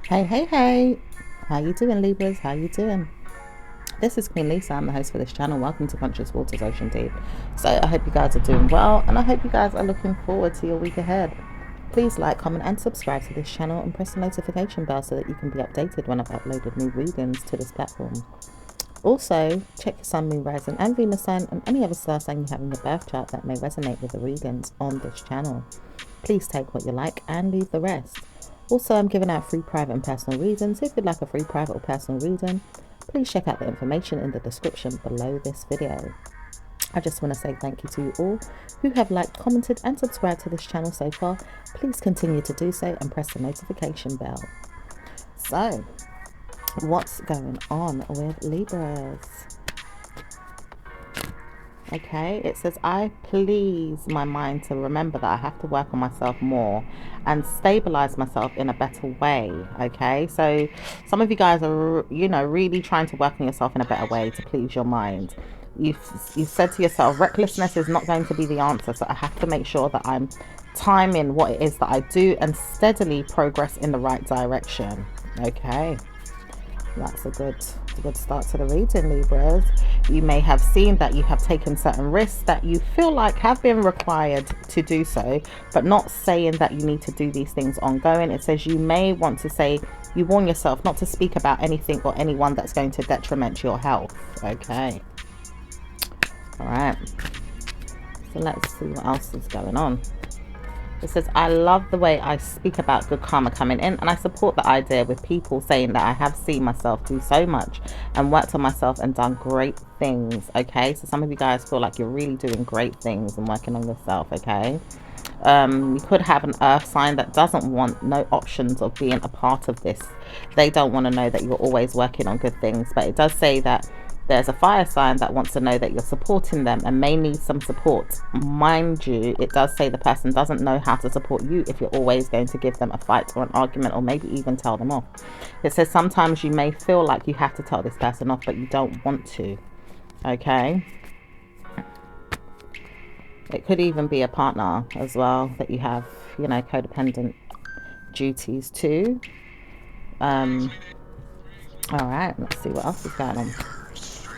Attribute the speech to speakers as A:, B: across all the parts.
A: Hey, hey, hey. How you doing, Libras? How you doing? This is Queen Lisa. I'm the host for this channel. Welcome to Conscious Waters Ocean Deep. So I hope you guys are doing well, and I hope you guys are looking forward to your week ahead. Please like, comment, and subscribe to this channel, and press the notification bell so that you can be updated when I've uploaded new readings to this platform. Also, check your Sun, Moon, Rising, and Venus sign, and any other star sign you have in your birth chart that may resonate with the readings on this channel. Please take what you like and leave the rest. Also, I'm giving out free private and personal readings. If you'd like a free private or personal reading, please check out the information in the description below this video. I just want to say thank you to you all who have liked, commented, and subscribed to this channel so far. Please continue to do so and press the notification bell. So, what's going on with Libras? Okay, it says, I please my mind to remember that I have to work on myself more and stabilize myself in a better way. Okay, so some of you guys are, really trying to work on yourself in a better way to please your mind. You've said to yourself, recklessness is not going to be the answer, so I have to make sure that I'm timing what it is that I do and steadily progress in the right direction. Okay, that's a good start to the reading, Libras. You may have seen that you have taken certain risks that you feel like have been required to do so, but not saying that you need to do these things ongoing. It says you may want to say, you warn yourself not to speak about anything or anyone that's going to detriment your health. Okay, all right, so let's see what else is going on. It says, I love the way I speak about good karma coming in, and I support the idea with people saying that I have seen myself do so much and worked on myself and done great things. Okay, so some of you guys feel like you're really doing great things and working on yourself. Okay, you could have an earth sign that doesn't want no options of being a part of this. They don't want to know that you're always working on good things, but it does say that there's a fire sign that wants to know that you're supporting them and may need some support. Mind you, it does say the person doesn't know how to support you if you're always going to give them a fight or an argument, or maybe even tell them off. It says sometimes you may feel like you have to tell this person off, but you don't want to. Okay, it could even be a partner as well that you have, codependent duties to. All right, let's see what else is going on.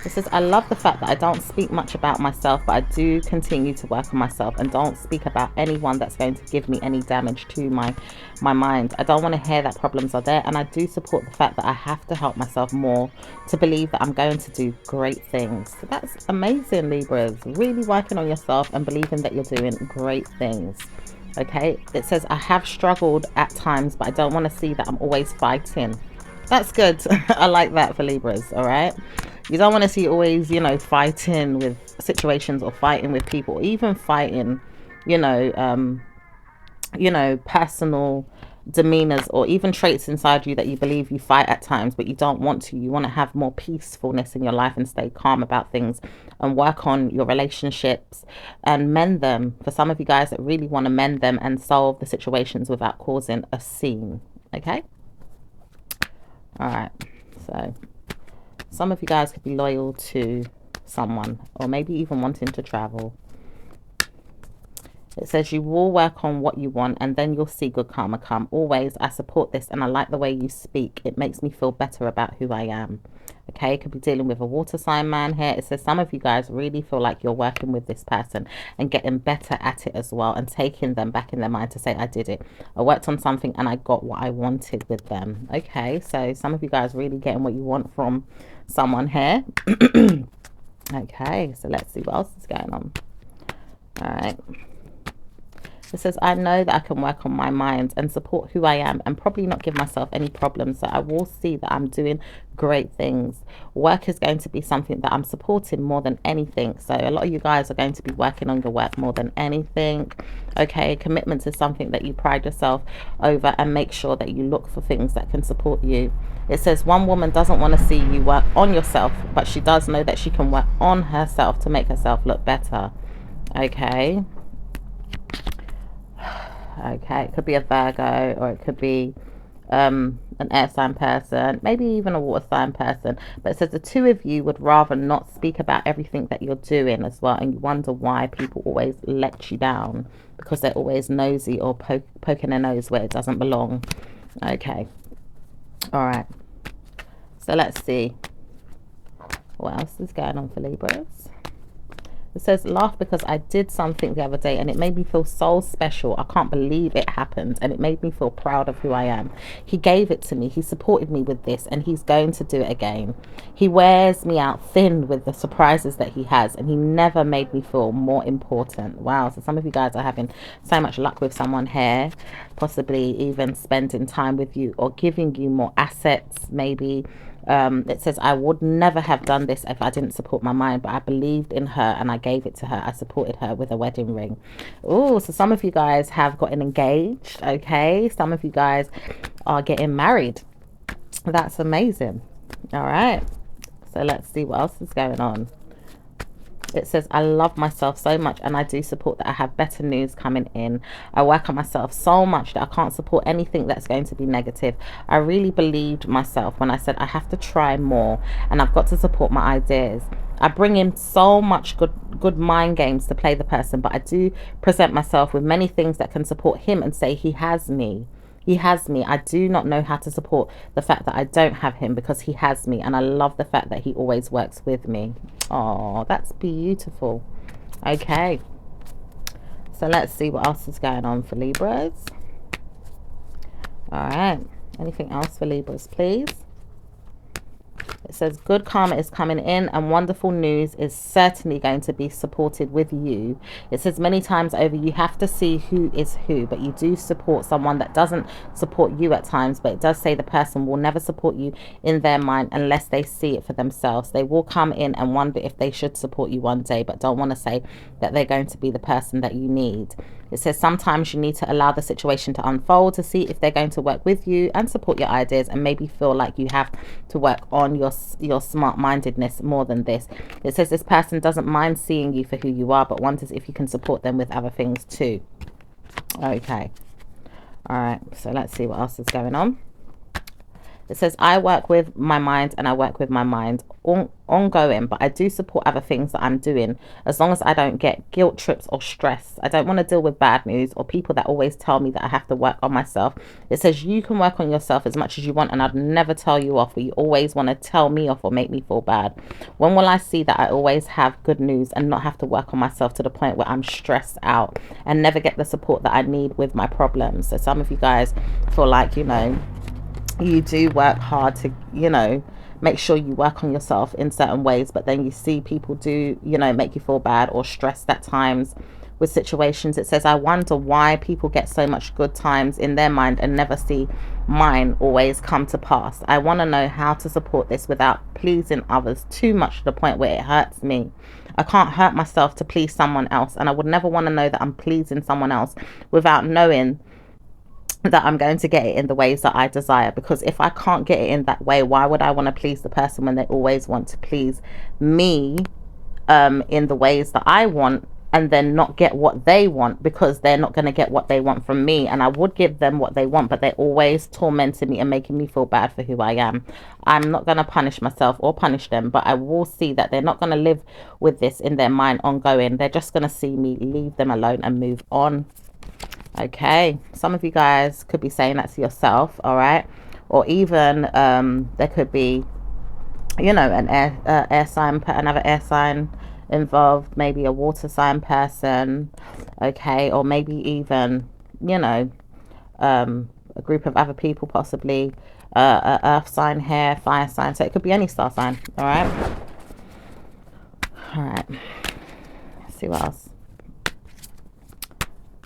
A: It says, I love the fact that I don't speak much about myself, but I do continue to work on myself and don't speak about anyone that's going to give me any damage to my mind. I don't want to hear that problems are there, and I do support the fact that I have to help myself more to believe that I'm going to do great things. So that's amazing, Libras. Really working on yourself and believing that you're doing great things. Okay, it says, I have struggled at times, but I don't want to see that I'm always fighting. That's good. I like that for Libras. All right, you don't want to see always, fighting with situations or fighting with people, or even fighting, you know um personal demeanors or even traits inside you that you believe you fight at times, but you don't want to. You want to have more peacefulness in your life and stay calm about things and work on your relationships and mend them. For some of you guys that really want to mend them and solve the situations without causing a scene. Okay, all right, so some of you guys could be loyal to someone, or maybe even wanting to travel. It says you will work on what you want and then you'll see good karma come. Always, I support this and I like the way you speak. It makes me feel better about who I am. Okay, could be dealing with a water sign man here. It says some of you guys really feel like you're working with this person and getting better at it as well, and taking them back in their mind to say, I did it. I worked on something and I got what I wanted with them. Okay, so some of you guys really getting what you want from someone here. Okay, so let's see what else is going on. All right. It says, I know that I can work on my mind and support who I am and probably not give myself any problems. So I will see that I'm doing great things. Work is going to be something that I'm supporting more than anything. So a lot of you guys are going to be working on your work more than anything. Okay, commitment is something that you pride yourself over, and make sure that you look for things that can support you. It says one woman doesn't want to see you work on yourself, but she does know that she can work on herself to make herself look better. Okay. Okay, it could be a Virgo, or it could be an air sign person, maybe even a water sign person. But it says the two of you would rather not speak about everything that you're doing as well, and you wonder why people always let you down, because they're always nosy or poking their nose where it doesn't belong. Okay, All right. So let's see what else is going on for Libras. It says, laugh because I did something the other day and it made me feel so special. I can't believe it happened and it made me feel proud of who I am. He gave it to me. He supported me with this and he's going to do it again. He wears me out thin with the surprises that he has and he never made me feel more important. Wow. So some of you guys are having so much luck with someone here, possibly even spending time with you or giving you more assets maybe. It says, I would never have done this if I didn't support my mind, but I believed in her and I gave it to her. I supported her with a wedding ring. Oh, so some of you guys have gotten engaged, okay? Some of you guys are getting married. That's amazing. All right. So let's see what else is going on. It says, I love myself so much and I do support that I have better news coming in. I work on myself so much that I can't support anything that's going to be negative. I really believed myself when I said I have to try more and I've got to support my ideas. I bring in so much good mind games to play the person, but I do present myself with many things that can support him and say he has me. He has me. I do not know how to support the fact that I don't have him because he has me. And I love the fact that he always works with me. Oh, that's beautiful. Okay. So let's see what else is going on for Libras. All right. Anything else for Libras, please? It says, good karma is coming in and wonderful news is certainly going to be supported with you. It says many times over, you have to see who is who, but you do support someone that doesn't support you at times. But it does say the person will never support you in their mind unless they see it for themselves. They will come in and wonder if they should support you one day, but don't want to say that they're going to be the person that you need. It says sometimes you need to allow the situation to unfold to see if they're going to work with you and support your ideas, and maybe feel like you have to work on your smart-mindedness more than this. It says this person doesn't mind seeing you for who you are, but wonders if you can support them with other things too. Okay. All right. So let's see what else is going on. It says, I work with my mind and I work with my mind ongoing, but I do support other things that I'm doing as long as I don't get guilt trips or stress. I don't want to deal with bad news or people that always tell me that I have to work on myself. It says you can work on yourself as much as you want and I'd never tell you off, but you always want to tell me off or make me feel bad. When will I see that I always have good news and not have to work on myself to the point where I'm stressed out and never get the support that I need with my problems? So some of you guys feel like, you do work hard to, make sure you work on yourself in certain ways, but then you see people do, make you feel bad or stressed at times with situations. It says, I wonder why people get so much good times in their mind and never see mine always come to pass. I want to know how to support this without pleasing others too much to the point where it hurts me. I can't hurt myself to please someone else, and I would never want to know that I'm pleasing someone else without knowing that I'm going to get it in the ways that I desire. Because if I can't get it in that way, why would I want to please the person when they always want to please me in the ways that I want, and then not get what they want because they're not going to get what they want from me? And I would give them what they want, but they're always tormenting me and making me feel bad for who I am. I'm not going to punish myself or punish them, but I will see that they're not going to live with this in their mind ongoing. They're just going to see me leave them alone and move on. Okay, some of you guys could be saying that to yourself, all right? Or even there could be, an air sign, another air sign involved, maybe a water sign person, okay? Or maybe even, a group of other people, possibly a earth sign here, fire sign. So it could be any star sign, all right? All right, let's see what else.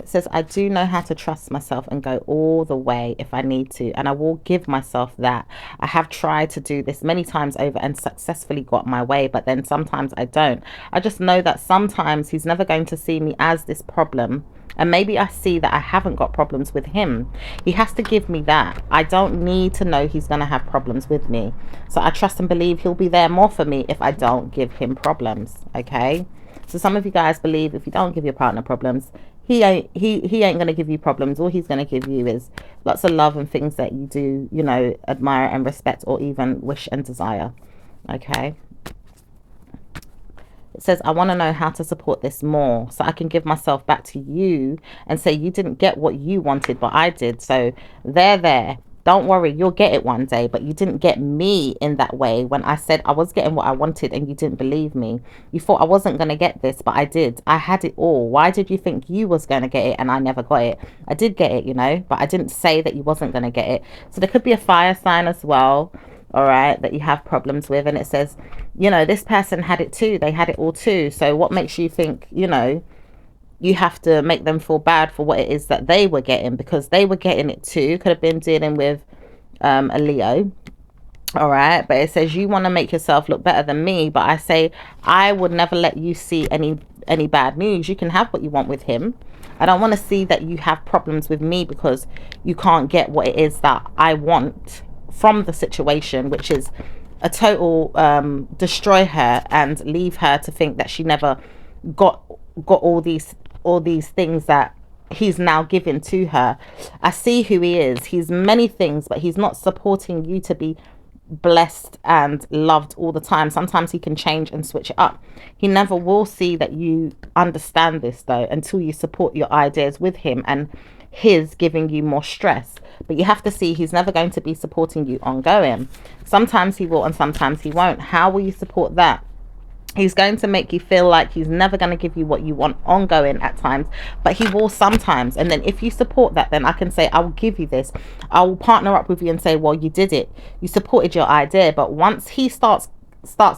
A: It says, I do know how to trust myself and go all the way if I need to, and I will give myself that. I have tried to do this many times over and successfully got my way, but then sometimes I don't. I just know that sometimes he's never going to see me as this problem, and maybe I see that I haven't got problems with him. He has to give me that. I don't need to know he's going to have problems with me. So I trust and believe he'll be there more for me if I don't give him problems, okay? So some of you guys believe if you don't give your partner problems, he ain't going to give you problems. All he's going to give you is lots of love and things that you do, admire and respect, or even wish and desire. Okay. It says, I want to know how to support this more so I can give myself back to you and say you didn't get what you wanted, but I did. So there. don't worry, you'll get it one day, but you didn't get me in that way when I said I was getting what I wanted and you didn't believe me. You thought I wasn't going to get this, but I did. I had it all. Why did you think you was going to get it and I never got it? I did get it, you know, but I didn't say that you wasn't going to get it. So there could be a fire sign as well, all right, that you have problems with. And it says, you know, this person had it too. They had it all too. So what makes you think, you know, you have to make them feel bad for what it is that they were getting, because they were getting it too. Could have been dealing with a Leo. All right, but it says you want to make yourself look better than me, but I say I would never let you see any bad news. You can have what you want with him. I don't want to see that you have problems with me because you can't get what it is that I want from the situation, which is a total destroy her and leave her to think that she never got all these things that he's now given to her. I see who he is. He's many things, but he's not supporting you to be blessed and loved all the time. Sometimes he can change and switch it up. He never will see that you understand this though until you support your ideas with him and his giving you more stress. But you have to see he's never going to be supporting you ongoing. Sometimes he will and sometimes he won't. How will you support that? He's going to make you feel like he's never going to give you what you want ongoing at times, but he will sometimes. And then if you support that, then I can say, I will give you this. I will partner up with you and say, well, you did it. You supported your idea. But once he starts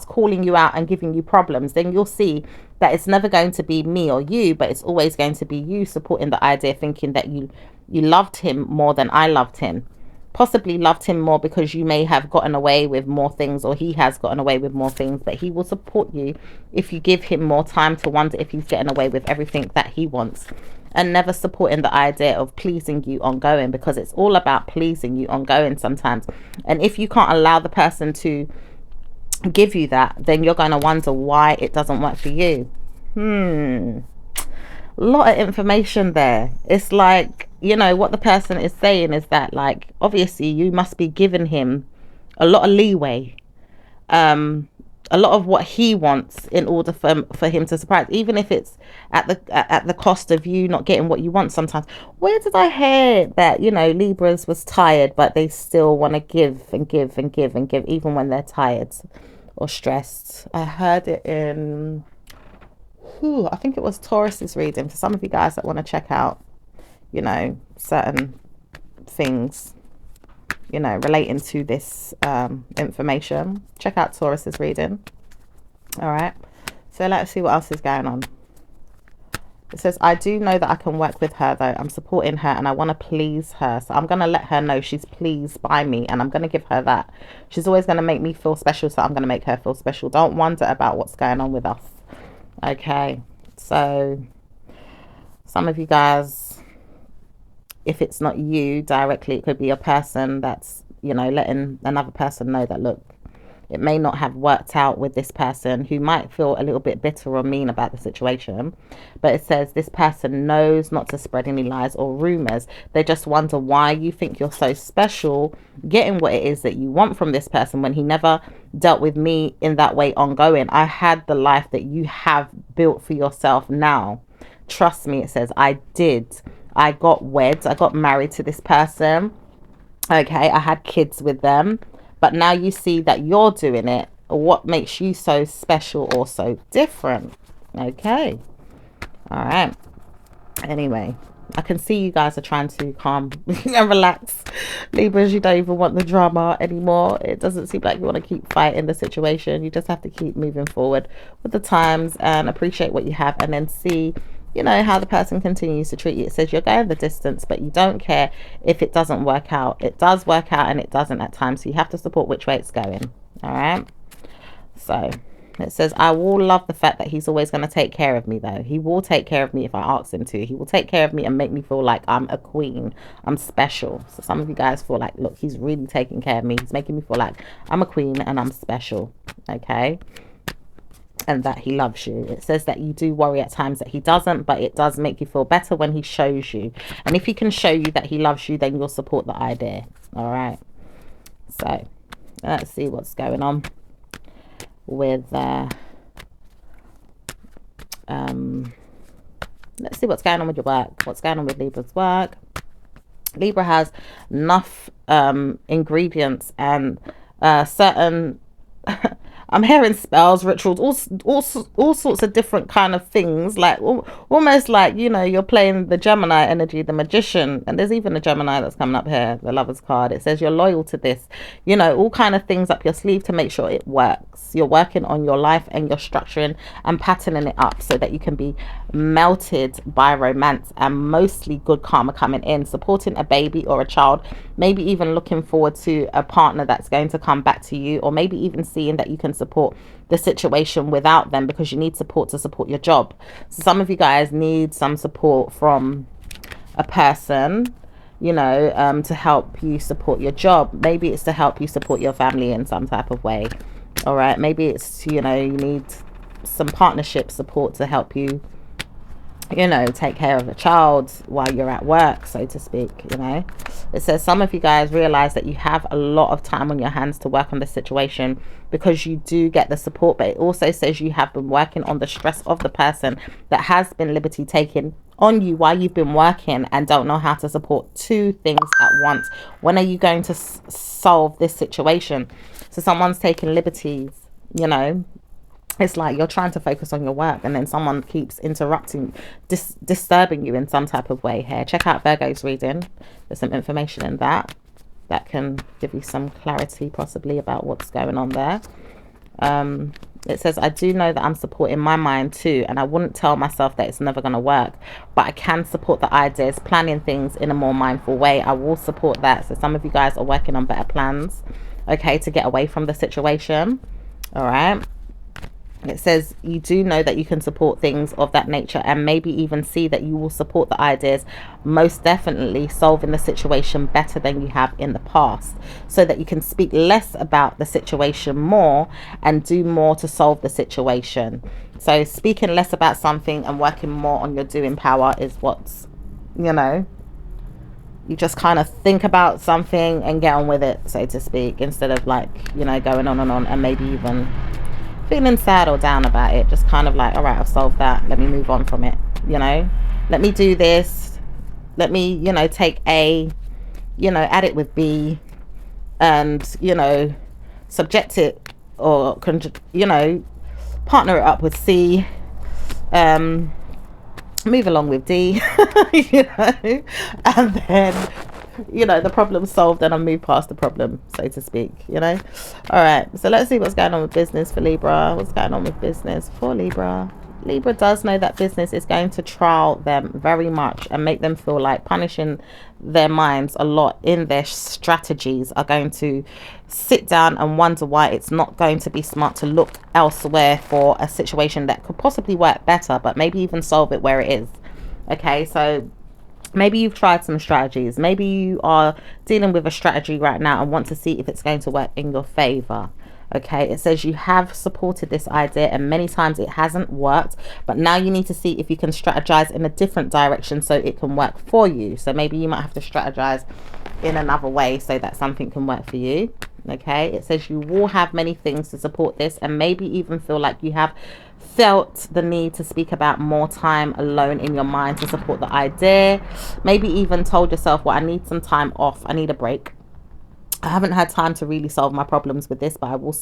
A: calling you out and giving you problems, then you'll see that it's never going to be me or you, but it's always going to be you supporting the idea, thinking that you loved him more than I loved him. Possibly loved him more because you may have gotten away with more things, or he has gotten away with more things, but he will support you if you give him more time to wonder if he's getting away with everything that he wants, and never supporting the idea of pleasing you ongoing, because it's all about pleasing you ongoing sometimes. And if you can't allow the person to give you that, then you're going to wonder why it doesn't work for you. A lot of information there. It's like, you know, what the person is saying is that, like, obviously you must be giving him a lot of leeway, a lot of what he wants in order for him to surprise, even if it's at the cost of you not getting what you want sometimes. Where did I hear that, you know, Libras was tired but they still want to give and give and give and give even when they're tired or stressed? I heard it in I think it was Taurus's reading. For some of you guys that want to check out, you know, certain things, you know, relating to this information, check out Taurus's reading. All right, so let's see what else is going on. It says, I do know that I can work with her though. I'm supporting her and I want to please her, so I'm going to let her know she's pleased by me, and I'm going to give her that. She's always going to make me feel special, so I'm going to make her feel special. Don't wonder about what's going on with us. Okay, so some of you guys, if it's not you directly, it could be a person that's, you know, letting another person know that, look, it may not have worked out with this person, who might feel a little bit bitter or mean about the situation. But it says this person knows not to spread any lies or rumors. They just wonder why you think you're so special getting what it is that you want from this person when he never dealt with me in that way ongoing. I had the life that you have built for yourself now. Trust me, it says, I did. I got wed. I got married to this person. Okay, I had kids with them. But now you see that you're doing it. What makes you so special or so different? Okay. All right. Anyway, I can see you guys are trying to calm and relax. Libras, you don't even want the drama anymore. It doesn't seem like you want to keep fighting the situation. You just have to keep moving forward with the times and appreciate what you have, and then see, you know, how the person continues to treat you. It says you're going the distance, but you don't care if it doesn't work out. It does work out and it doesn't at times. So you have to support which way it's going. All right. So it says, I will love the fact that he's always going to take care of me though. He will take care of me if I ask him to. He will take care of me and make me feel like I'm a queen. I'm special. So some of you guys feel like, look, he's really taking care of me. He's making me feel like I'm a queen and I'm special. Okay. And that he loves you. It says that you do worry at times that he doesn't, but it does make you feel better when he shows you. And if he can show you that he loves you, then you'll support the idea. All right. So let's see what's going on with let's see what's going on with your work. What's going on with Libra's work? Libra has enough ingredients and certain I'm hearing spells, rituals, all sorts of different kind of things, like almost like, you know, you're playing the Gemini energy, the magician, and there's even a Gemini that's coming up here, the Lover's card. It says you're loyal to this, you know, all kind of things up your sleeve to make sure it works. You're working on your life and you're structuring and patterning it up so that you can be melted by romance and mostly good karma coming in, supporting a baby or a child, maybe even looking forward to a partner that's going to come back to you, or maybe even seeing that you can support the situation without them because you need support to support your job. So some of you guys need some support from a person, you know, to help you support your job. Maybe it's to help you support your family in some type of way. All right, maybe it's, you know, you need some partnership support to help you, you know, take care of a child while you're at work, so to speak. You know, it says some of you guys realize that you have a lot of time on your hands to work on this situation because you do get the support, but it also says you have been working on the stress of the person that has been liberty taken on you while you've been working and don't know how to support two things at once. When are you going to solve this situation? So someone's taking liberties, you know. It's like you're trying to focus on your work and then someone keeps interrupting, disturbing you in some type of way here. Check out Virgo's reading. There's some information in that can give you some clarity possibly about what's going on there. It says, I do know that I'm supporting my mind too, and I wouldn't tell myself that it's never going to work, but I can support the ideas, planning things in a more mindful way. I will support that. So some of you guys are working on better plans, okay, to get away from the situation. All right. It says you do know that you can support things of that nature and maybe even see that you will support the ideas, most definitely solving the situation better than you have in the past, so that you can speak less about the situation more and do more to solve the situation. So speaking less about something and working more on your doing power is what's, you know, you just kind of think about something and get on with it, so to speak, instead of like, you know, going on and maybe even feeling sad or down about it. Just kind of like, all right, I've solved that, let me move on from it, you know, let me do this, let me, you know, take A, you know, add it with B, and, you know, subject it, or, you know, partner it up with C, move along with D, you know, and then, you know, the problem's solved and I move past the problem, so to speak, you know. All right, so let's see what's going on with business for Libra. What's going on with business for Libra? Libra does know that business is going to trial them very much and make them feel like punishing their minds a lot in their strategies are going to sit down and wonder why it's not going to be smart to look elsewhere for a situation that could possibly work better, but maybe even solve it where it is. Okay, so maybe you've tried some strategies. Maybe you are dealing with a strategy right now and want to see if it's going to work in your favor. Okay, it says you have supported this idea and many times it hasn't worked, but now you need to see if you can strategize in a different direction so it can work for you. So maybe you might have to strategize in another way so that something can work for you. Okay, it says you will have many things to support this and maybe even feel like you have felt the need to speak about more time alone in your mind to support the idea. Maybe even told yourself, well, I need some time off, I need a break, I haven't had time to really solve my problems with this, but I will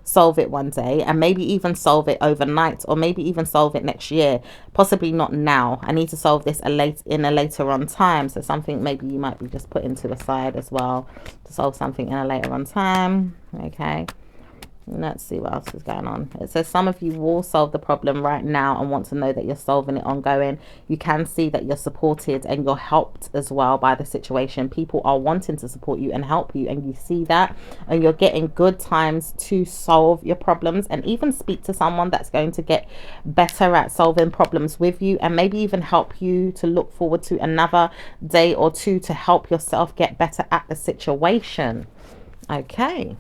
A: solve it one day, and maybe even solve it overnight, or maybe even solve it next year, possibly not now. I need to solve this in a later on time. So something maybe you might be just putting to the side as well to solve something in a later on time. Okay, let's see what else is going on. It says some of you will solve the problem right now and want to know that you're solving it ongoing. You can see that you're supported and you're helped as well by the situation. People are wanting to support you and help you, and you see that, and you're getting good times to solve your problems and even speak to someone that's going to get better at solving problems with you, and maybe even help you to look forward to another day or two to help yourself get better at the situation. Okay.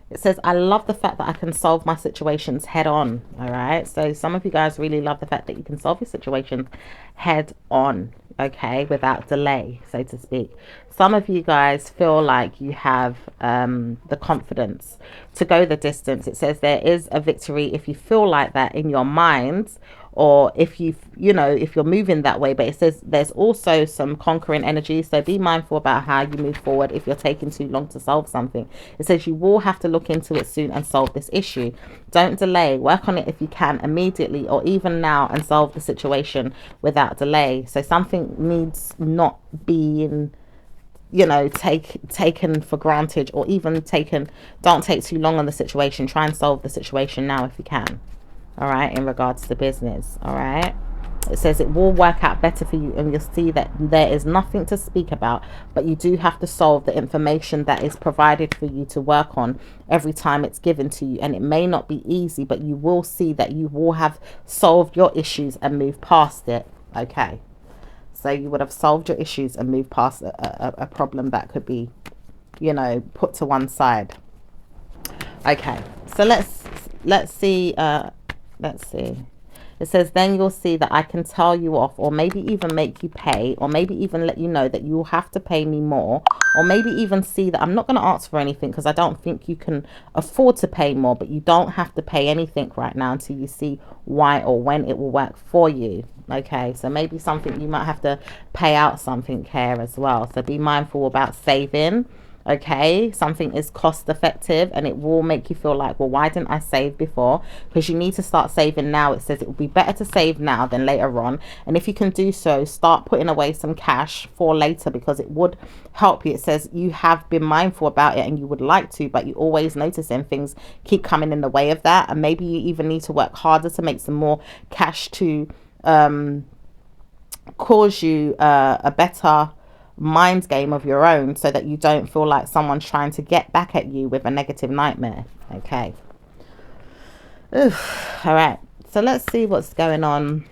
A: It says, I love the fact that I can solve my situations head on. All right. So some of you guys really love the fact that you can solve your situations head on. Okay. Without delay, so to speak. Some of you guys feel like you have the confidence to go the distance. It says there is a victory if you feel like that in your mind, or if if you're moving that way. But it says there's also some conquering energy, so be mindful about how you move forward. If you're taking too long to solve something, it says you will have to look into it soon and solve this issue. Don't delay, work on it if you can immediately or even now, and solve the situation without delay. So something needs not being taken for granted, or even don't take too long on the situation. Try and solve the situation now if you can. All right, in regards to business. All right, it says it will work out better for you, and you'll see that there is nothing to speak about, but you do have to solve the information that is provided for you to work on every time it's given to you. And it may not be easy, but you will see that you will have solved your issues and moved past it. Okay, so you would have solved your issues and moved past a problem that could be put to one side. Okay, so let's see. Let's see. It says, then you'll see that I can tell you off, or maybe even make you pay, or maybe even let you know that you'll have to pay me more, or maybe even see that I'm not going to ask for anything because I don't think you can afford to pay more, but you don't have to pay anything right now until you see why or when it will work for you. Okay, so maybe something you might have to pay out something here as well. So be mindful about saving. Okay, something is cost effective, and it will make you feel like, well, why didn't I save before? Because you need to start saving now. It says it will be better to save now than later on, and if you can do so, start putting away some cash for later, because it would help you. It says you have been mindful about it and you would like to, but you always noticing things keep coming in the way of that, and maybe you even need to work harder to make some more cash to cause you a better mind game of your own, so that you don't feel like someone's trying to get back at you with a negative nightmare. Okay. Oof. All right, so let's see what's going on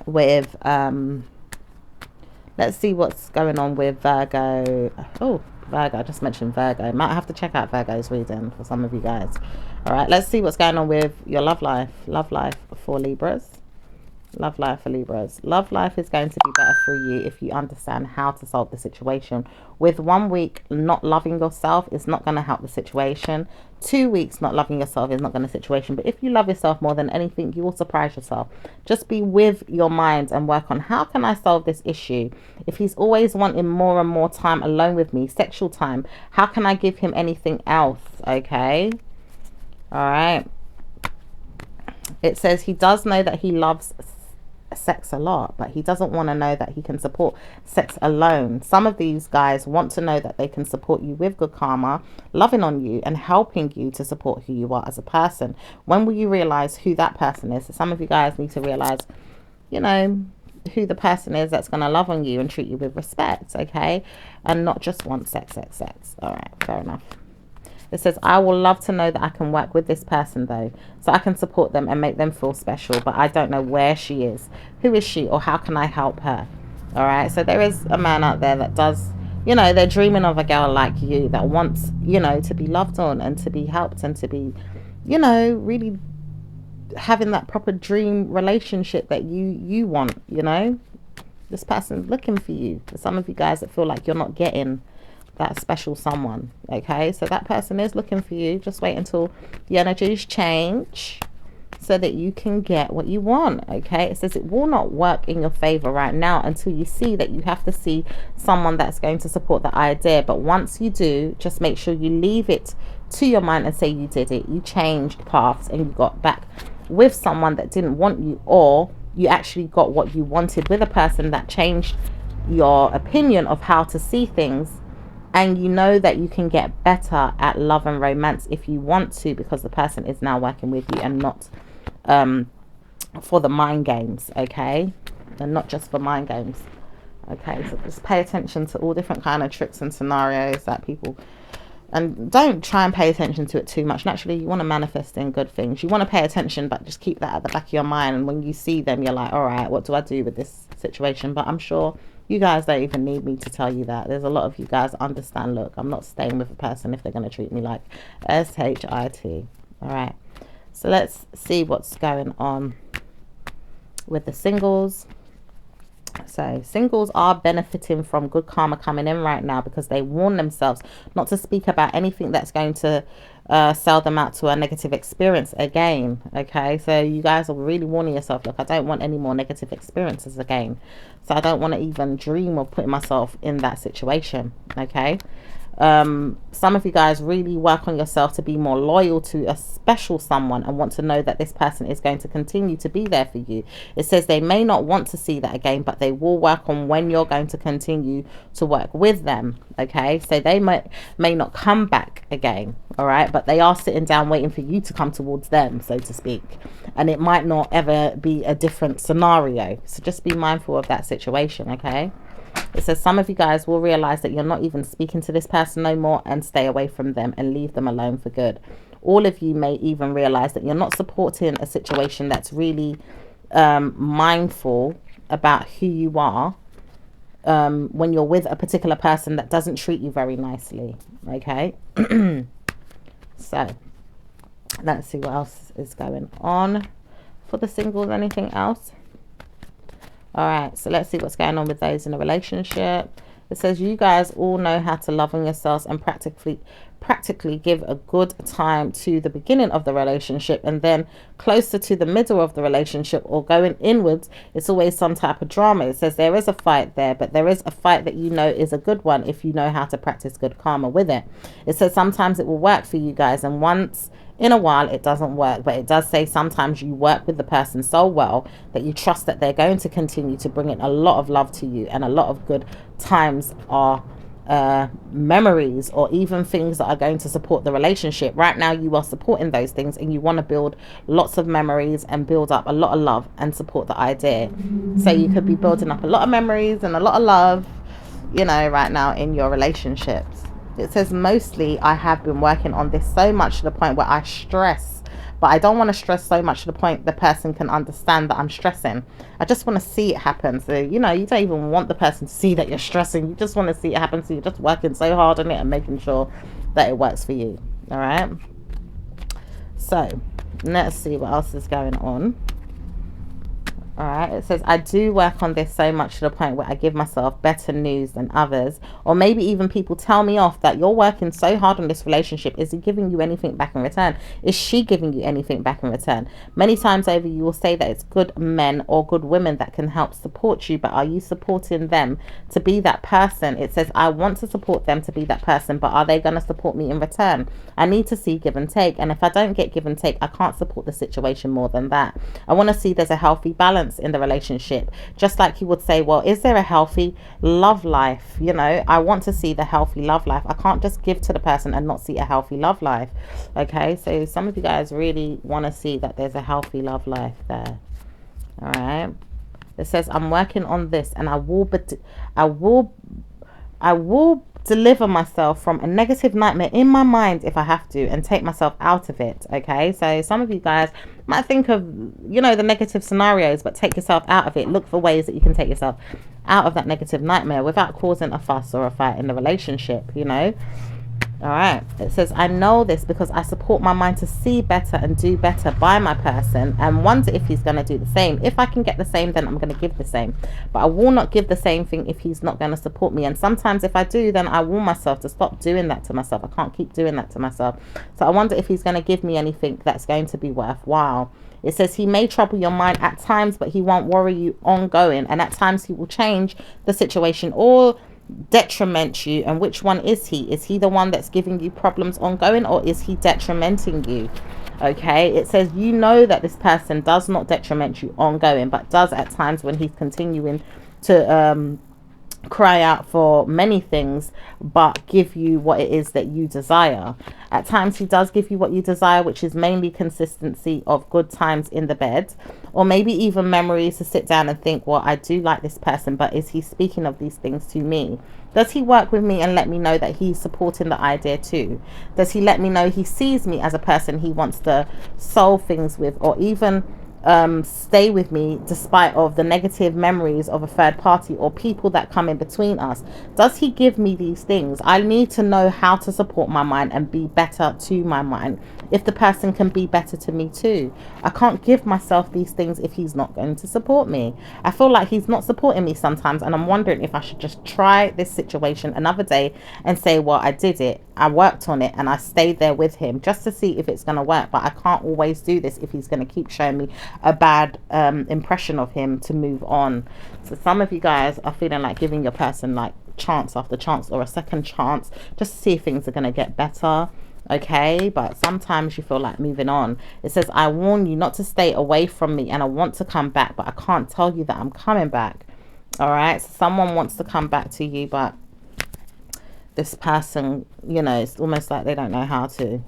A: with Virgo. Oh, Virgo, I just mentioned Virgo. Might have to check out Virgo's reading for some of you guys. All right, let's see what's going on with your love life for Libras. Love life for Libras. Love life is going to be better for you if you understand how to solve the situation. With 1 week not loving yourself is not going to help the situation. 2 weeks not loving yourself is not going to situation. But if you love yourself more than anything, you will surprise yourself. Just be with your mind and work on, how can I solve this issue? If he's always wanting more and more time alone with me, sexual time, how can I give him anything else? Okay. All right. It says he does know that he loves sex a lot, but he doesn't want to know that he can support sex alone. Some of these guys want to know that they can support you with good karma, loving on you and helping you to support who you are as a person. When will you realize who that person is? So some of you guys need to realize, who the person is that's going to love on you and treat you with respect, okay, and not just want sex. All right, fair enough. It says, I will love to know that I can work with this person, though, so I can support them and make them feel special, but I don't know where she is. Who is she, or how can I help her? All right, so there is a man out there that does, they're dreaming of a girl like you that wants, to be loved on and to be helped and to be, really having that proper dream relationship that you want. This person's looking for you. For some of you guys that feel like you're not getting that special someone, okay, so that person is looking for you. Just wait until the energies change so that you can get what you want. Okay, it says it will not work in your favor right now until you see that you have to see someone that's going to support the idea. But once you do, just make sure you leave it to your mind and say you did it, you changed paths and you got back with someone that didn't want you, or you actually got what you wanted with a person that changed your opinion of how to see things. And you know that you can get better at love and romance if you want to, because the person is now working with you and not for the mind games, okay? And not just for mind games, okay? So just pay attention to all different kind of tricks and scenarios that people, and don't try and pay attention to it too much. Naturally, you want to manifest in good things. You want to pay attention, but just keep that at the back of your mind. And when you see them, you're like, all right, what do I do with this situation? But I'm sure you guys don't even need me to tell you that. There's a lot of you guys understand, look, I'm not staying with a person if they're going to treat me like shit. All right, so let's see what's going on with the singles. So singles are benefiting from good karma coming in right now because they warn themselves not to speak about anything that's going to sell them out to a negative experience again. Okay, so you guys are really warning yourself, look, I don't want any more negative experiences again. So I don't want to even dream of putting myself in that situation. Okay. Some of you guys really work on yourself to be more loyal to a special someone and want to know that this person is going to continue to be there for you. It says they may not want to see that again, but they will work on when you're going to continue to work with them. Okay, so they may not come back again, all right, but they are sitting down waiting for you to come towards them, so to speak, and it might not ever be a different scenario, so just be mindful of that situation. Okay. It says some of you guys will realize that you're not even speaking to this person no more and stay away from them and leave them alone for good. All of you may even realize that you're not supporting a situation that's really mindful about who you are when you're with a particular person that doesn't treat you very nicely. Okay. So let's see what else is going on for the singles. Anything else? All right, so let's see what's going on with those in a relationship. It says you guys all know how to love on yourselves and practically give a good time to the beginning of the relationship, and then closer to the middle of the relationship or going inwards, it's always some type of drama. It says there is a fight there, but there is a fight that you know is a good one if you know how to practice good karma with it. It says sometimes it will work for you guys, and once in a while it doesn't work, but it does say sometimes you work with the person so well that you trust that they're going to continue to bring in a lot of love to you, and a lot of good times are memories or even things that are going to support the relationship. Right now you are supporting those things and you want to build lots of memories and build up a lot of love and support the idea. So you could be building up a lot of memories and a lot of love, you know, right now in your relationships. It says mostly I have been working on this so much to the point where I stress, but I don't want to stress so much to the point the person can understand that I'm stressing. I just want to see it happen. So, you know, you don't even want the person to see that you're stressing. You just want to see it happen. So you're just working so hard on it and making sure that it works for you. All right. So let's see what else is going on. All right, it says I do work on this so much to the point where I give myself better news than others, or maybe even people tell me off that you're working so hard on this relationship. Is he giving you anything back in return? Is she giving you anything back in return? Many times over you will say that it's good men or good women that can help support you, but are you supporting them to be that person? It says I want to support them to be that person, but are they going to support me in return? I need to see give and take, and if I don't get give and take, I can't support the situation more than that. I want to see there's a healthy balance in the relationship, just like you would say, well, is there a healthy love life? You know, I want to see the healthy love life. I can't just give to the person and not see a healthy love life. Okay, so some of you guys really want to see that there's a healthy love life there. All right, it says I'm working on this and I will deliver myself from a negative nightmare in my mind if I have to, and take myself out of it. Okay, so some of you guys might think of, you know, the negative scenarios, but take yourself out of it. Look for ways that you can take yourself out of that negative nightmare without causing a fuss or a fight in the relationship, you know. All right, it says I know this because I support my mind to see better and do better by my person, and wonder if he's going to do the same. If I can get the same, then I'm going to give the same, but I will not give the same thing if he's not going to support me. And sometimes if I do, then I warn myself to stop doing that to myself. I can't keep doing that to myself. So I wonder if he's going to give me anything that's going to be worthwhile. It says he may trouble your mind at times, but he won't worry you ongoing, and at times he will change the situation or detriment you. And which one is he? Is he the one that's giving you problems ongoing, or is he detrimenting you? Okay, it says you know that this person does not detriment you ongoing, but does at times when he's continuing to cry out for many things but give you what it is that you desire. At times he does give you what you desire, which is mainly consistency of good times in the bed, or maybe even memories to sit down and think, well, I do like this person, but is he speaking of these things to me? Does he work with me and let me know that he's supporting the idea too? Does he let me know he sees me as a person he wants to solve things with, or even stay with me despite of the negative memories of a third party or people that come in between us? Does he give me these things? I need to know how to support my mind and be better to my mind if the person can be better to me too. I can't give myself these things if he's not going to support me. I feel like he's not supporting me sometimes, and I'm wondering if I should just try this situation another day and say, well, I did it, I worked on it, and I stayed there with him just to see if it's going to work. But I can't always do this if he's going to keep showing me a bad impression of him to move on. So some of you guys are feeling like giving your person like chance after chance or a second chance just to see if things are going to get better. Okay, but sometimes you feel like moving on. It says, I warn you not to stay away from me, and I want to come back, but I can't tell you that I'm coming back. All right, so someone wants to come back to you, but this person, you know, it's almost like they don't know how to.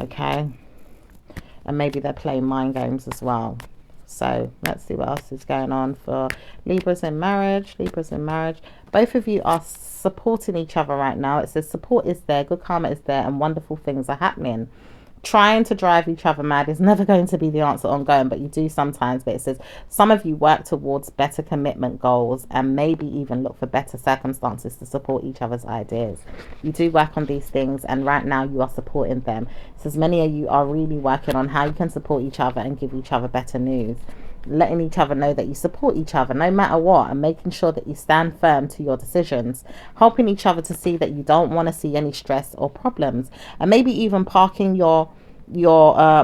A: Okay, and maybe they're playing mind games as well. So let's see what else is going on for Libras in marriage. Libras in marriage. Both of you are supporting each other right now. It says support is there, good karma is there, and wonderful things are happening. Trying to drive each other mad is never going to be the answer ongoing, but you do sometimes. But it says some of you work towards better commitment goals and maybe even look for better circumstances to support each other's ideas. You do work on these things, and right now you are supporting them. It says many of you are really working on how you can support each other and give each other better news, letting each other know that you support each other no matter what, and making sure that you stand firm to your decisions, helping each other to see that you don't want to see any stress or problems, and maybe even parking your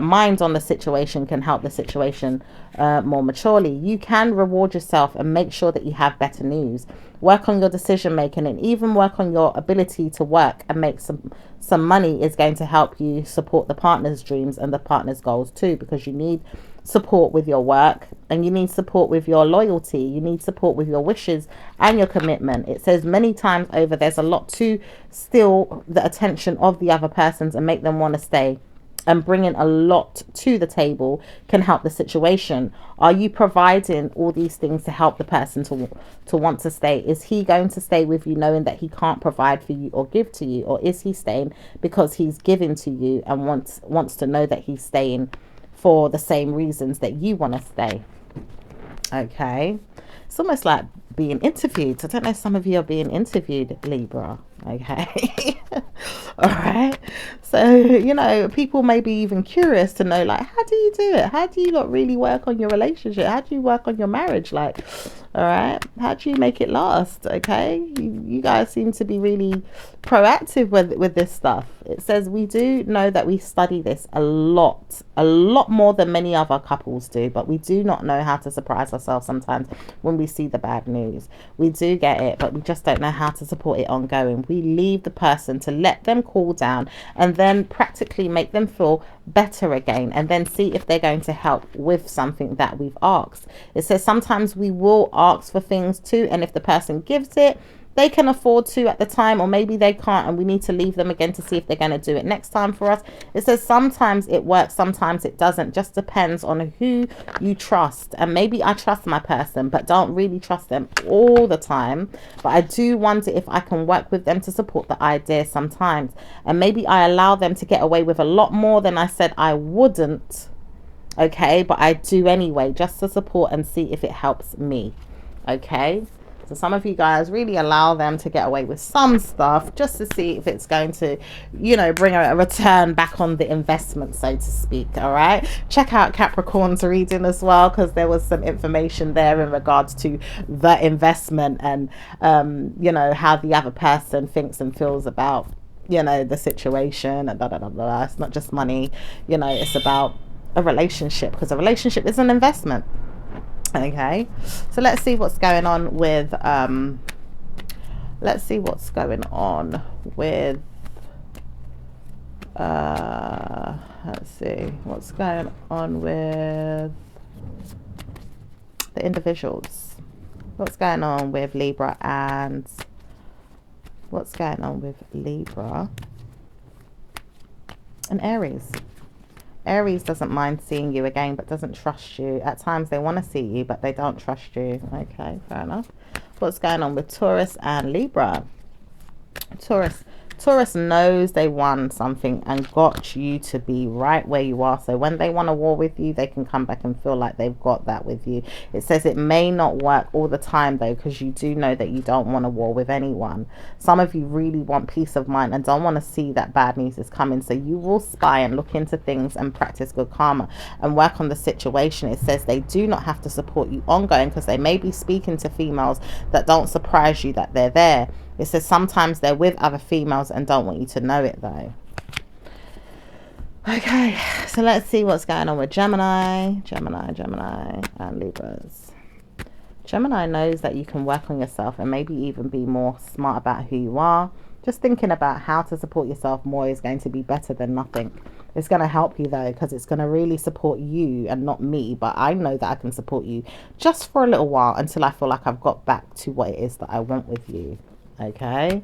A: mind on the situation can help the situation more maturely. You can reward yourself and make sure that you have better news. Work on your decision making, and even work on your ability to work and make some money is going to help you support the partner's dreams and the partner's goals too, because you need support with your work, and you need support with your loyalty, you need support with your wishes and your commitment. It says many times over there's a lot to steal the attention of the other persons and make them want to stay, and bringing a lot to the table can help the situation. Are you providing all these things to help the person to want to stay? Is he going to stay with you knowing that he can't provide for you or give to you, or is he staying because he's giving to you and wants to know that he's staying for the same reasons that you want to stay? Okay, it's almost like being interviewed. I don't know, some of you are being interviewed, Libra. Okay. All right, so you know, people may be even curious to know, like, how do you do it? How do you not really work on your relationship? How do you work on your marriage? Like, all right, how do you make it last? Okay, you guys seem to be really proactive with this stuff. It says we do know that we study this a lot more than many other couples do, but we do not know how to surprise ourselves sometimes when we see the bad news. We do get it, but we just don't know how to support it ongoing. We leave the person to let them cool down and then practically make them feel better again, and then see if they're going to help with something that we've asked. It says sometimes we will ask for things too, and if the person gives it, they can afford to at the time, or maybe they can't, and we need to leave them again to see if they're going to do it next time for us. It says sometimes it works, sometimes it doesn't. Just depends on who you trust. And maybe I trust my person but don't really trust them all the time, but I do wonder if I can work with them to support the idea sometimes, and maybe I allow them to get away with a lot more than I said I wouldn't. Okay, but I do anyway, just to support and see if it helps me. Okay, so some of you guys really allow them to get away with some stuff just to see if it's going to, you know, bring a return back on the investment, so to speak. All right, check out Capricorn's reading as well, because there was some information there in regards to the investment and you know, how the other person thinks and feels about, you know, the situation and blah, blah, blah, blah. It's not just money, you know, it's about a relationship, because a relationship is an investment. Okay, so let's see what's going on with let's see what's going on with let's see what's going on with the individuals. What's going on with Libra, and what's going on with Libra and Aries. Aries doesn't mind seeing you again, but doesn't trust you. At times they want to see you, but they don't trust you. Okay, fair enough. What's going on with Taurus and Libra? Taurus, Taurus knows they won something and got you to be right where you are. So when they want a war with you, they can come back and feel like they've got that with you. It says it may not work all the time though, because you do know that you don't want a war with anyone. Some of you really want peace of mind and don't want to see that bad news is coming. So you will spy and look into things and practice good karma and work on the situation. It says they do not have to support you ongoing because they may be speaking to females that don't surprise you that they're there. It says sometimes they're with other females and don't want you to know it though. Okay, so let's see what's going on with Gemini, and Libras. Gemini knows that you can work on yourself and maybe even be more smart about who you are. Just thinking about how to support yourself more is going to be better than nothing. It's going to help you though, because it's going to really support you and not me. But I know that I can support you just for a little while until I feel like I've got back to what it is that I want with you. Okay,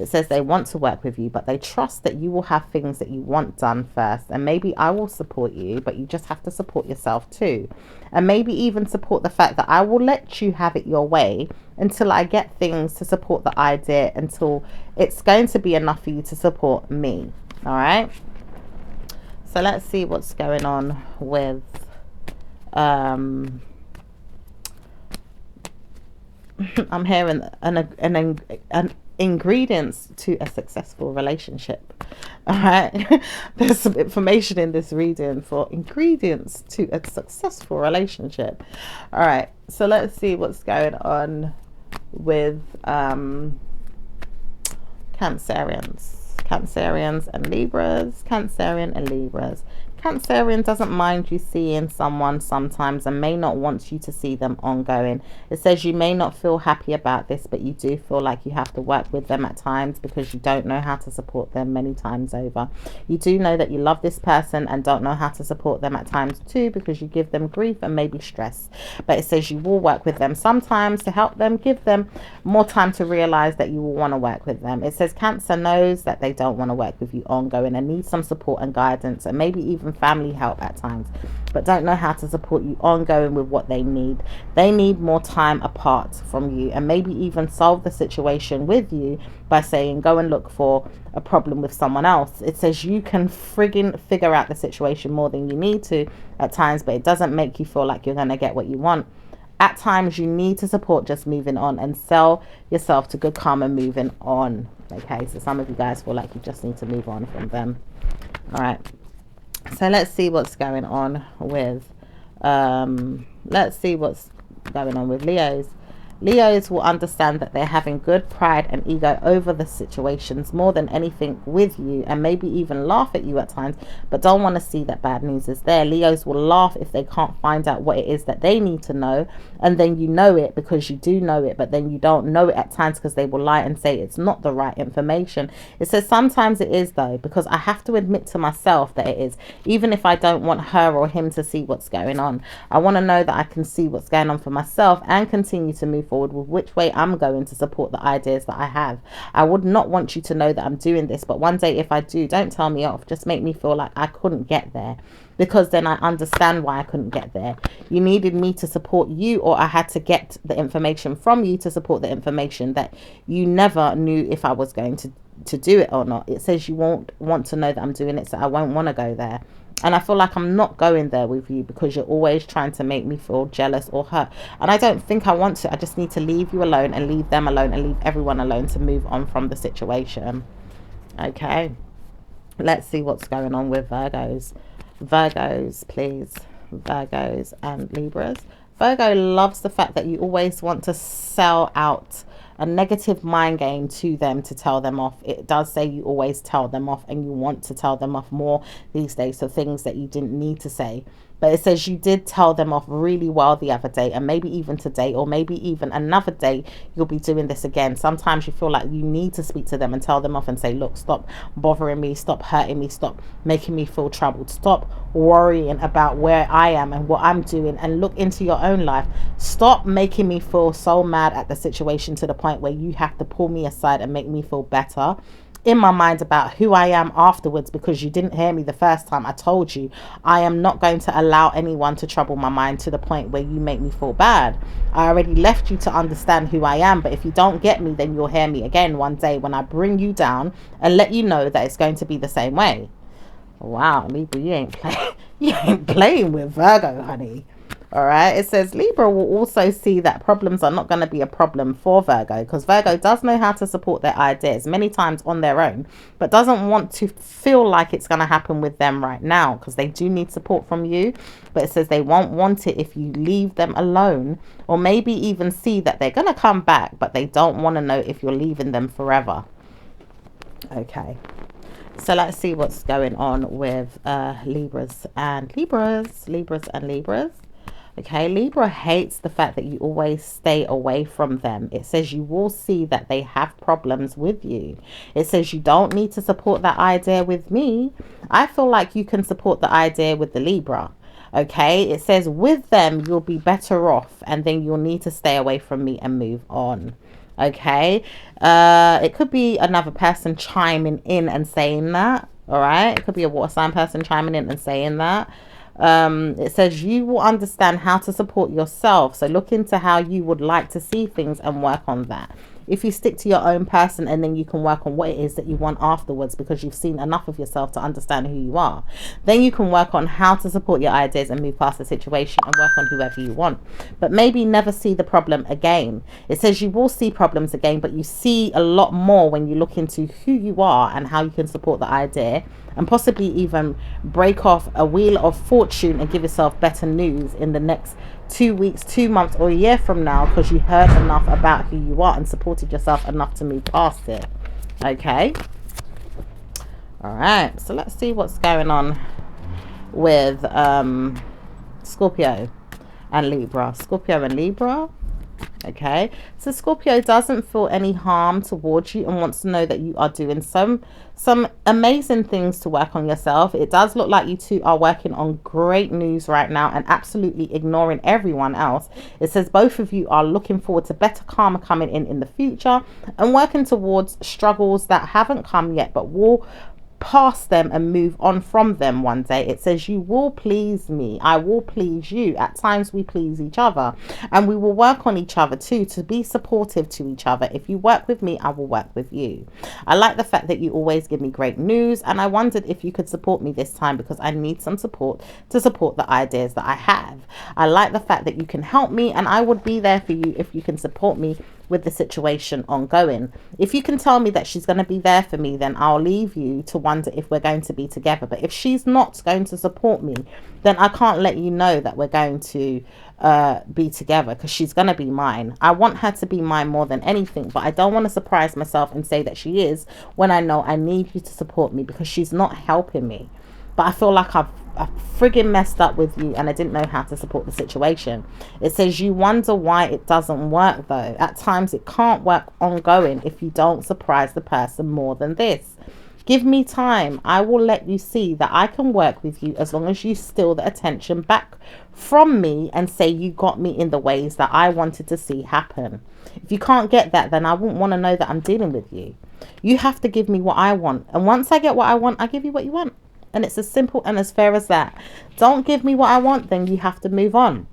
A: it says they want to work with you, but they trust that you will have things that you want done first, and maybe I will support you, but you just have to support yourself too, and maybe even support the fact that I will let you have it your way until I get things to support the idea, until it's going to be enough for you to support me. All right, so let's see what's going on with I'm hearing an ingredients to a successful relationship. All right, there's some information in this reading for ingredients to a successful relationship. All right, so let's see what's going on with Cancerians and Libras. Cancerian doesn't mind you seeing someone sometimes and may not want you to see them ongoing. It says you may not feel happy about this, but you do feel like you have to work with them at times because you don't know how to support them many times over. You do know that you love this person and don't know how to support them at times too, because you give them grief and maybe stress. But it says you will work with them sometimes to help them, give them more time to realize that you will want to work with them. It says Cancer knows that they don't want to work with you ongoing and need some support and guidance and maybe even family help at times, but don't know how to support you ongoing with what they need. They need more time apart from you and maybe even solve the situation with you by saying go and look for a problem with someone else. It says you can friggin' figure out the situation more than you need to at times, but it doesn't make you feel like you're going to get what you want. At times you need to support just moving on and sell yourself to good karma moving on. Okay, so some of you guys feel like you just need to move on from them. All right, so let's see what's going on with Leos. Leos will understand that they're having good pride and ego over the situations more than anything with you, and maybe even laugh at you at times, but don't want to see that bad news is there. Leos will laugh if they can't find out what it is that they need to know, and then you know it because you do know it, but then you don't know it at times because they will lie and say it's not the right information. It says sometimes it is though, because I have to admit to myself that it is, even if I don't want her or him to see what's going on. I want to know that I can see what's going on for myself and continue to move forward with which way I'm going to support the ideas that I have. I would not want you to know that I'm doing this, but one day if I do, don't tell me off. Just make me feel like I couldn't get there, because then I understand why I couldn't get there. You needed me to support you, or I had to get the information from you to support the information that you never knew if I was going to do it or not. It says you won't want to know that I'm doing it, so I won't want to go there. And I feel like I'm not going there with you because you're always trying to make me feel jealous or hurt. And I don't think I want to. I just need to leave you alone and leave them alone and leave everyone alone to move on from the situation. Okay. Let's see what's going on with Virgos. Virgos, please. Virgos and Libras. Virgo loves the fact that you always want to sell out a negative mind game to them to tell them off. It does say you always tell them off, and you want to tell them off more these days, so things that you didn't need to say. But it says you did tell them off really well the other day, and maybe even today, or maybe even another day, you'll be doing this again. Sometimes you feel like you need to speak to them and tell them off and say, look, stop bothering me, stop hurting me, stop making me feel troubled, stop worrying about where I am and what I'm doing, and look into your own life. Stop making me feel so mad at the situation to the point where you have to pull me aside and make me feel better in my mind about who I am afterwards, because you didn't hear me the first time. I told you I am not going to allow anyone to trouble my mind to the point where you make me feel bad. I already left you to understand who I am, but if you don't get me, then you'll hear me again one day when I bring you down and let you know that it's going to be the same way. Wow, Libra, you ain't playing. You ain't playing with Virgo, honey. All right. It says Libra will also see that problems are not going to be a problem for Virgo, because Virgo does know how to support their ideas many times on their own, but doesn't want to feel like it's going to happen with them right now, because they do need support from you. But it says they won't want it if you leave them alone, or maybe even see that they're going to come back, but they don't want to know if you're leaving them forever. Okay. So let's see what's going on with Libras and Libras. Okay, Libra hates the fact that you always stay away from them. It says you will see that they have problems with you. It says you don't need to support that idea with me. I feel like you can support the idea with the Libra. Okay, it says with them you'll be better off, and then you'll need to stay away from me and move on. Okay, it could be another person chiming in and saying that. All right, it could be a water sign person chiming in and saying that. It says you will understand how to support yourself, so look into how you would like to see things and work on that. If you stick to your own person, and then you can work on what it is that you want afterwards, because you've seen enough of yourself to understand who you are, then you can work on how to support your ideas and move past the situation and work on whoever you want, but maybe never see the problem again. It says you will see problems again, but you see a lot more when you look into who you are and how you can support the idea, and possibly even break off a wheel of fortune and give yourself better news in the next 2 weeks, 2 months, or a year from now, because you heard enough about who you are and supported yourself enough to move past it. Okay. All right. So let's see what's going on with Scorpio and Libra. Scorpio and Libra. Okay, so Scorpio doesn't feel any harm towards you and wants to know that you are doing some amazing things to work on yourself. It does look like you two are working on great news right now and absolutely ignoring everyone else. It says both of you are looking forward to better karma coming in the future, and working towards struggles that haven't come yet but will past them and move on from them one day. It says you will please me, I will please you. At times we please each other, and we will work on each other too, to be supportive to each other. If you work with me, I will work with you. I like the fact that you always give me great news, and I wondered if you could support me this time, because I need some support to support the ideas that I have. I like the fact that you can help me, and I would be there for you if you can support me with the situation ongoing. If you can tell me that she's going to be there for me, then I'll leave you to wonder if we're going to be together. But if she's not going to support me, then I can't let you know that we're going to be together, because she's going to be mine. I want her to be mine more than anything, but I don't want to surprise myself and say that she is, when I know I need you to support me, because she's not helping me. But I feel like I've friggin' messed up with you, and I didn't know how to support the situation. It says you wonder why it doesn't work though. At times it can't work ongoing if you don't surprise the person more than this. Give me time. I will let you see that I can work with you, as long as you steal the attention back from me and say you got me in the ways that I wanted to see happen. If you can't get that, then I wouldn't want to know that I'm dealing with you. You have to give me what I want, and once I get what I want, I give you what you want. And it's as simple and as fair as that. Don't give me what I want, then you have to move on.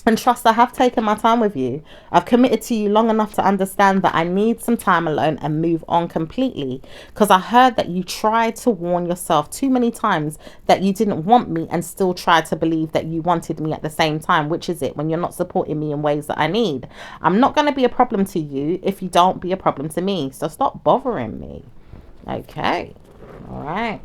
A: And trust, I have taken my time with you. I've committed to you long enough to understand that I need some time alone and move on completely. Because I heard that you tried to warn yourself too many times that you didn't want me, and still tried to believe that you wanted me at the same time. Which is it, when you're not supporting me in ways that I need? I'm not going to be a problem to you if you don't be a problem to me. So stop bothering me. Okay. All right.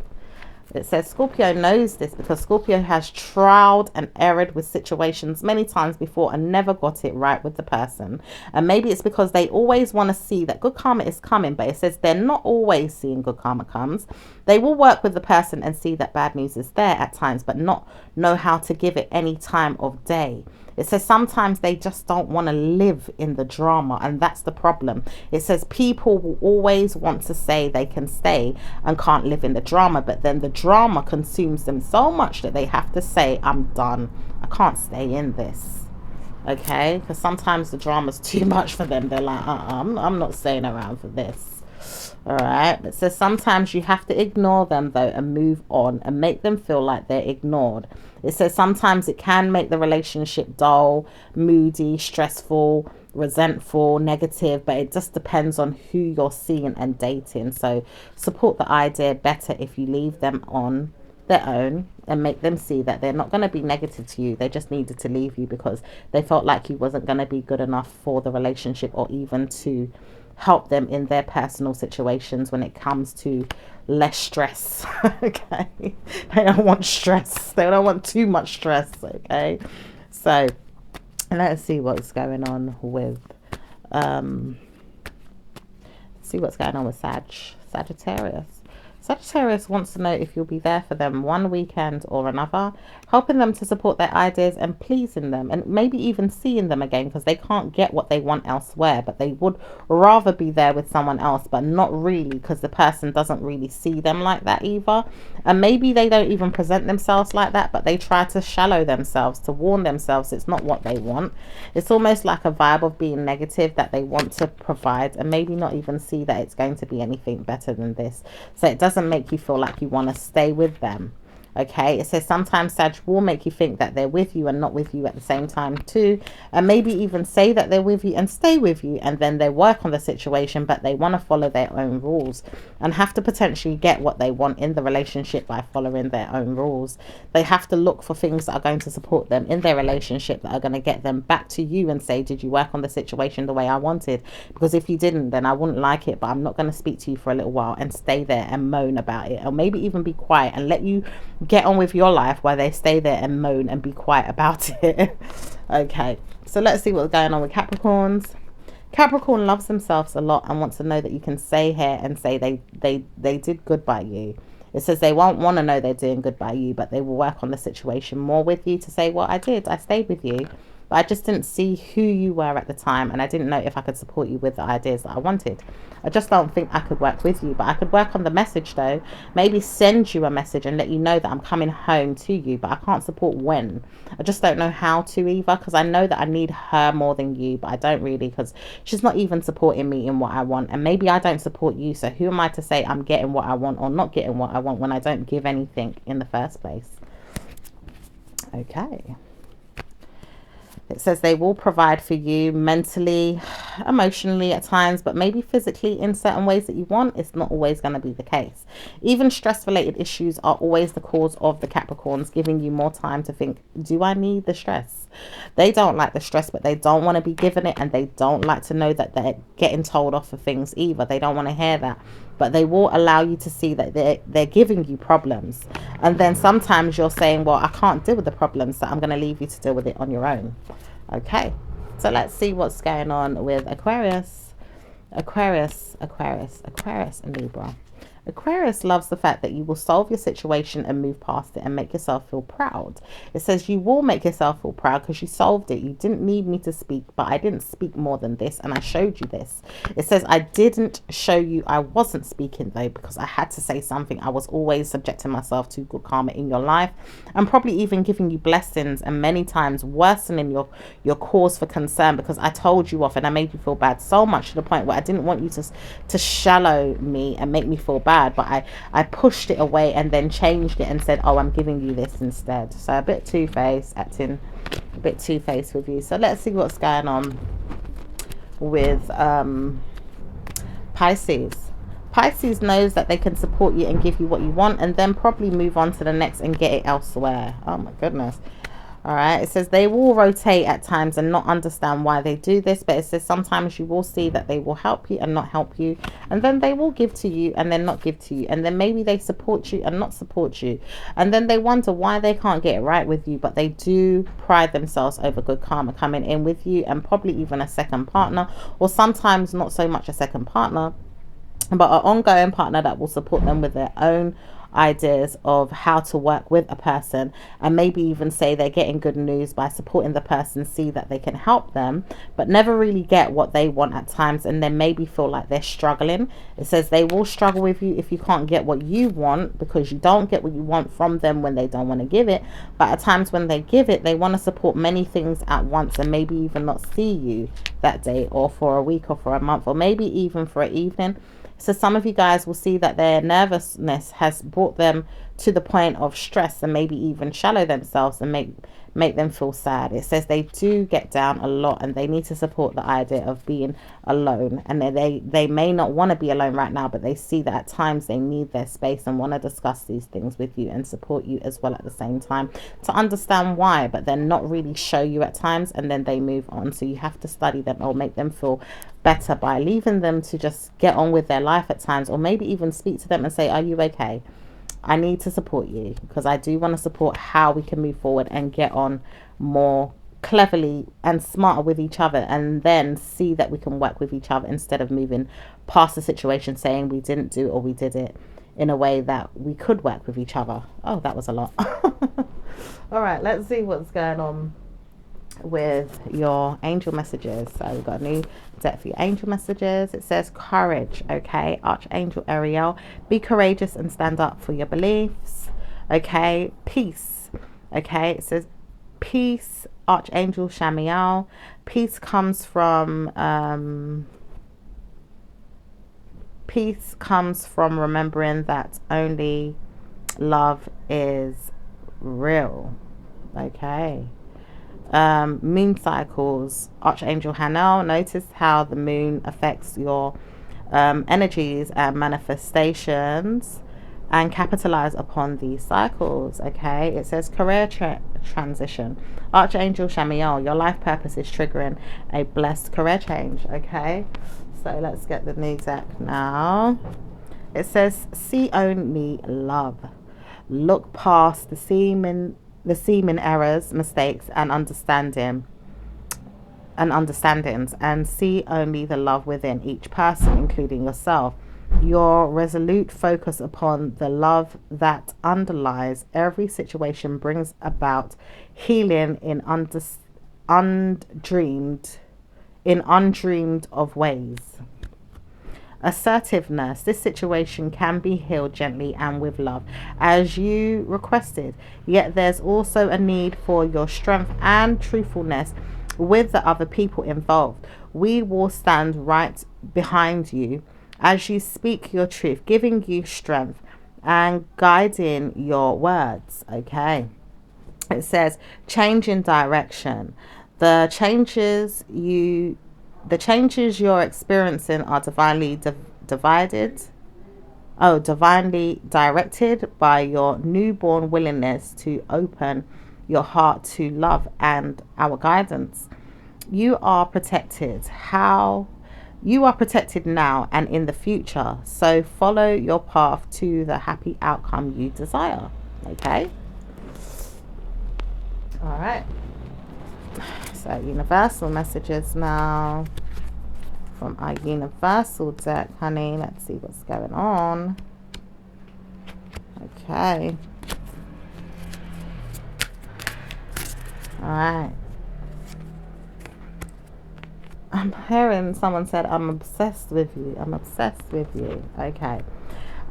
A: It says Scorpio knows this, because Scorpio has trialed and erred with situations many times before and never got it right with the person. And maybe it's because they always want to see that good karma is coming, but it says they're not always seeing good karma comes. They will work with the person and see that bad news is there at times, but not know how to give it any time of day. It says sometimes they just don't want to live in the drama, and that's the problem. It says people will always want to say they can stay and can't live in the drama, but then the drama consumes them so much that they have to say, I'm done. I can't stay in this. Okay? Because sometimes the drama's too much for them. They're like, I'm not staying around for this. All right. It says sometimes you have to ignore them though and move on and make them feel like they're ignored. It says sometimes it can make the relationship dull, moody, stressful, resentful, negative, but it just depends on who you're seeing and dating. So support the idea better if you leave them on their own and make them see that they're not going to be negative to you. They just needed to leave you because they felt like you wasn't going to be good enough for the relationship or even to help them in their personal situations when it comes to less stress. Okay, they don't want stress, they don't want too much stress. Okay, so let's see what's going on with Sagittarius. Sagittarius wants to know if you'll be there for them one weekend or another, helping them to support their ideas and pleasing them, and maybe even seeing them again because they can't get what they want elsewhere, but they would rather be there with someone else, but not really because the person doesn't really see them like that either. And maybe they don't even present themselves like that, but they try to shallow themselves to warn themselves it's not what they want. It's almost like a vibe of being negative that they want to provide and maybe not even see that it's going to be anything better than this. So it doesn't make you feel like you want to stay with them. Okay, it says sometimes Sag will make you think that they're with you and not with you at the same time too, and maybe even say that they're with you and stay with you, and then they work on the situation, but they want to follow their own rules and have to potentially get what they want in the relationship by following their own rules. They have to look for things that are going to support them in their relationship, that are going to get them back to you and say, did you work on the situation the way I wanted? Because if you didn't, then I wouldn't like it, but I'm not going to speak to you for a little while, and stay there and moan about it, or maybe even be quiet and let you get on with your life while they stay there and moan and be quiet about it. Okay, so let's see what's going on with Capricorns. Capricorn loves themselves a lot and wants to know that you can say here and say they did good by you. It says they won't want to know they're doing good by you, but they will work on the situation more with you to say, well, I stayed with you, but I just didn't see who you were at the time, and I didn't know if I could support you with the ideas that I wanted. I just don't think I could work with you, but I could work on the message though. Maybe send you a message and let you know that I'm coming home to you, but I can't support when. I just don't know how to either, because I know that I need her more than you, but I don't really, because she's not even supporting me in what I want, and maybe I don't support you, so who am I to say I'm getting what I want or not getting what I want when I don't give anything in the first place? Okay. It says they will provide for you mentally, emotionally at times, but maybe physically in certain ways that you want. It's not always going to be the case. Even stress-related issues are always the cause of the Capricorns, giving you more time to think, do I need the stress? They don't like the stress, but they don't want to be given it, and they don't like to know that they're getting told off for things either. They don't want to hear that. But they will allow you to see that they're giving you problems. And then sometimes you're saying, well, I can't deal with the problems, so I'm going to leave you to deal with it on your own. Okay, so let's see what's going on with Aquarius. Aquarius and Libra. Aquarius loves the fact that you will solve your situation and move past it and make yourself feel proud. It says you will make yourself feel proud because you solved it. You didn't need me to speak, but I didn't speak more than this, and I showed you this. It says I didn't show you I wasn't speaking though, because I had to say something. I was always subjecting myself to good karma in your life, and probably even giving you blessings, and many times worsening your cause for concern, because I told you off and I made you feel bad so much to the point where I didn't want you to shallow me and make me feel bad. But I pushed it away and then changed it and said, oh, I'm giving you this instead. So a bit two-faced, acting a bit two-faced with you. So let's see what's going on with Pisces. Pisces knows that they can support you and give you what you want, and then probably move on to the next and get it elsewhere. Oh my goodness. All right, it says they will rotate at times and not understand why they do this, but it says sometimes you will see that they will help you and not help you, and then they will give to you and then not give to you, and then maybe they support you and not support you, and then they wonder why they can't get it right with you, but they do pride themselves over good karma coming in with you, and probably even a second partner, or sometimes not so much a second partner, but an ongoing partner that will support them with their own ideas of how to work with a person, and maybe even say they're getting good news by supporting the person, see that they can help them, but never really get what they want at times, and then maybe feel like they're struggling. It says they will struggle with you if you can't get what you want, because you don't get what you want from them when they don't want to give it, but at times when they give it, they want to support many things at once, and maybe even not see you that day or for a week or for a month or maybe even for an evening. So some of you guys will see that their nervousness has brought them to the point of stress, and maybe even shallow themselves and make them feel sad. It says they do get down a lot, and they need to support the idea of being alone. And they may not want to be alone right now, but they see that at times they need their space and want to discuss these things with you and support you as well at the same time, to understand why, but then not really show you at times, and then they move on. So you have to study them or make them feel better by leaving them to just get on with their life at times, or maybe even speak to them and say, are you okay? I need to support you, because I do want to support how we can move forward and get on more cleverly and smarter with each other, and then see that we can work with each other instead of moving past the situation saying we didn't do or we did it in a way that we could work with each other. Oh, that was a lot. All right, let's see what's going on with your angel messages. So we've got a new deck for your angel messages. It says courage. Okay, Archangel Ariel, be courageous and stand up for your beliefs. Okay, peace. Okay, it says peace, Archangel Shamiel. Peace comes from remembering that only love is real. Okay. Moon cycles, Archangel Hanel. Notice how the moon affects your energies and manifestations, and capitalize upon these cycles. Okay, it says career transition, Archangel Shamiel. Your life purpose is triggering a blessed career change. Okay, so let's get the new deck now. It says see only love, look past the seeming errors, mistakes, and understandings, and see only the love within each person, including yourself. Your resolute focus upon the love that underlies every situation brings about healing in undreamed of ways. Assertiveness. This situation can be healed gently and with love, as you requested. Yet there's also a need for your strength and truthfulness with the other people involved. We will stand right behind you as you speak your truth, giving you strength and guiding your words. Okay. It says change in direction. The changes you're experiencing are divinely divinely directed by your newborn willingness to open your heart to love and our guidance. You are protected. You are protected now and in the future. So follow your path to the happy outcome you desire. Okay. All right. So universal messages now from our universal deck, honey. Let's see what's going on. Okay. All right. I'm hearing someone said, I'm obsessed with you. I'm obsessed with you. Okay.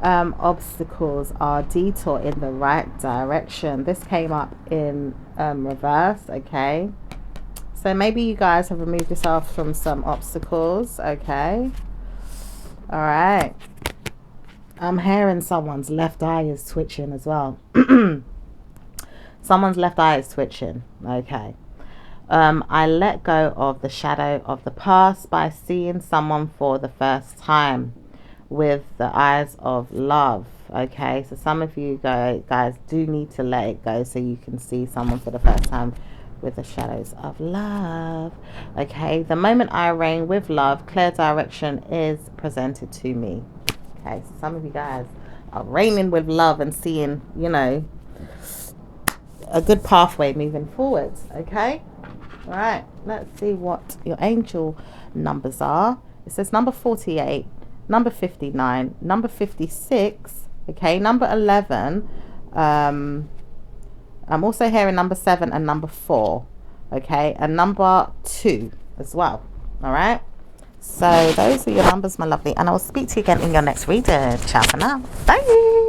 A: Obstacles are detour in the right direction. This came up in reverse. Okay. So maybe you guys have removed yourself from some obstacles. Okay. All right. I'm hearing someone's left eye is twitching as well. Someone's left eye is twitching. Okay. I let go of the shadow of the past by seeing someone for the first time with the eyes of love. Okay. So some of you guys do need to let it go so you can see someone for the first time with the shadows of love. Okay. The moment I reign with love, clear direction is presented to me. Okay. So some of you guys are reigning with love and seeing, you know, a good pathway moving forwards. Okay. All right. Let's see what your angel numbers are. It says number 48, number 59, number 56. Okay. Number 11. I'm also hearing number 7 and number 4. Okay. And number 2 as well. All right. So those are your numbers, my lovely. And I will speak to you again in your next reading. Ciao for now. Bye.